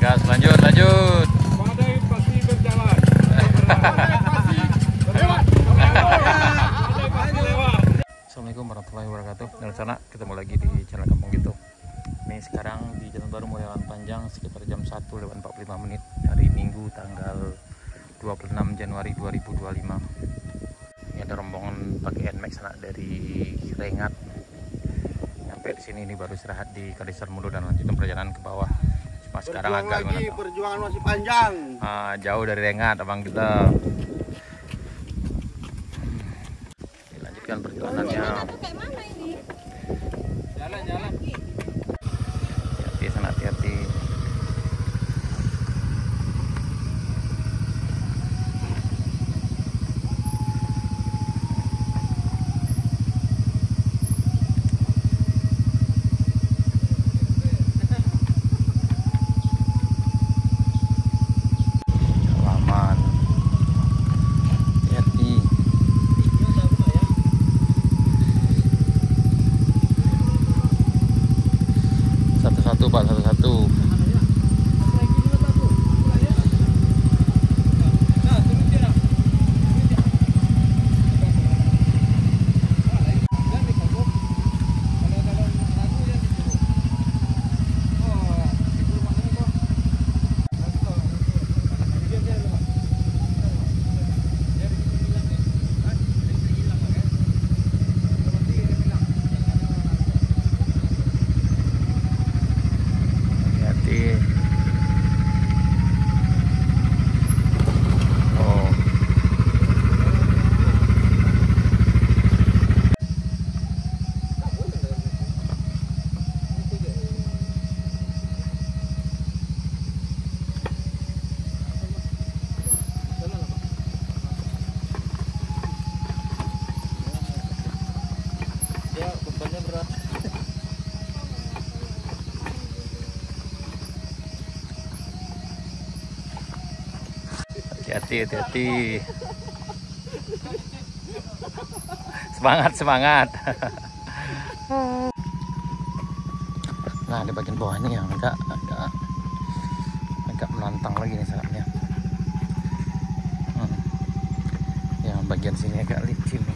gas, lanjut, lanjut. Badai pasti berjalan. Assalamualaikum warahmatullahi wabarakatuh. Dan sana ketemu lagi di channel Kampung Gitu. Ini sekarang di Jalan Baru Morelan Panjang sekitar jam 1:45 menit hari Minggu tanggal 26 Januari 2025. Ini ada rombongan pakai NMAX anak dari Rengat. Sampai di sini ini baru istirahat di Kalisar Mulu dan lanjutkan perjalanan ke bawah. Cuma sekarang agak lagi, perjuangan masih panjang. Jauh dari Rengat abang kita. Dilanjutkan perjalanannya. Jalan-jalan. Hati-hati sana, hati-hati. Satu-satu Pak, satu-satu. Hati-hati, hati-hati. Semangat, semangat. Nah, di bagian bawah ini yang agak menantang lagi nih saatnya. Yang bagian sini agak licin nih.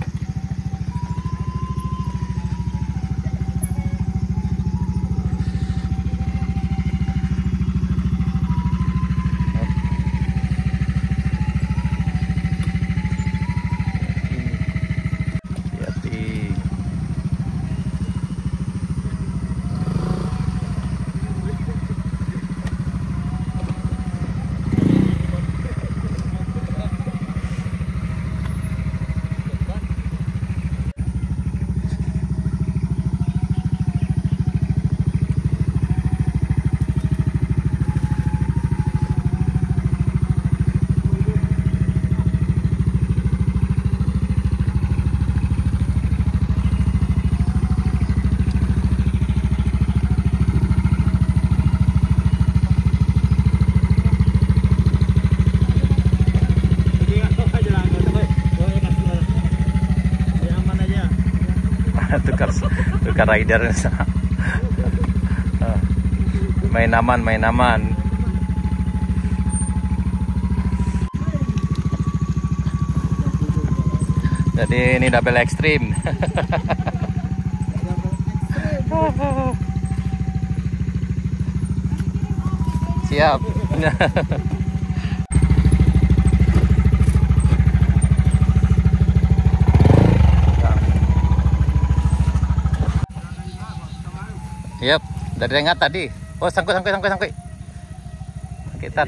tukar rider. Main aman, main aman. Jadi ini double ekstrim. Siap. Yap, dari Rengat tadi. Oh, sangkut. Kita.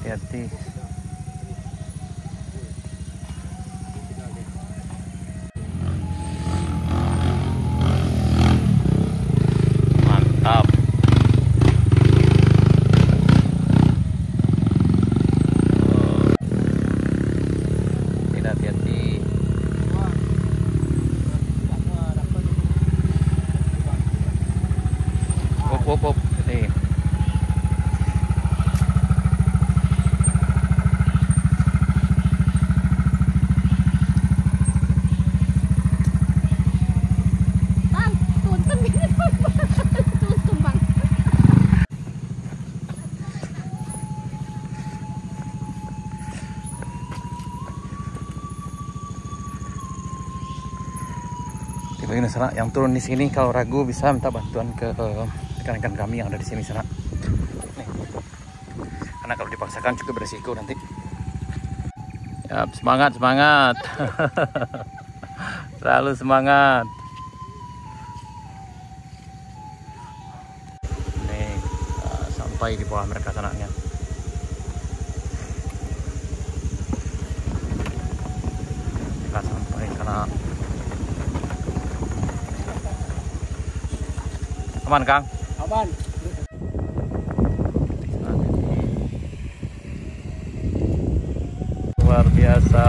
Hati-hati. Mantap. Hati-hati. Op. Nih. Bagaimana sana yang turun di sini kalau ragu bisa minta bantuan ke rekan-rekan kami yang ada di sini sana. Nih. Karena kalau dipaksakan juga beresiko nanti. Ya, semangat. Selalu semangat. Nih, sampai di bawah mereka sananya. Kita sampai sana. Aman, Kang? Aman. Luar biasa.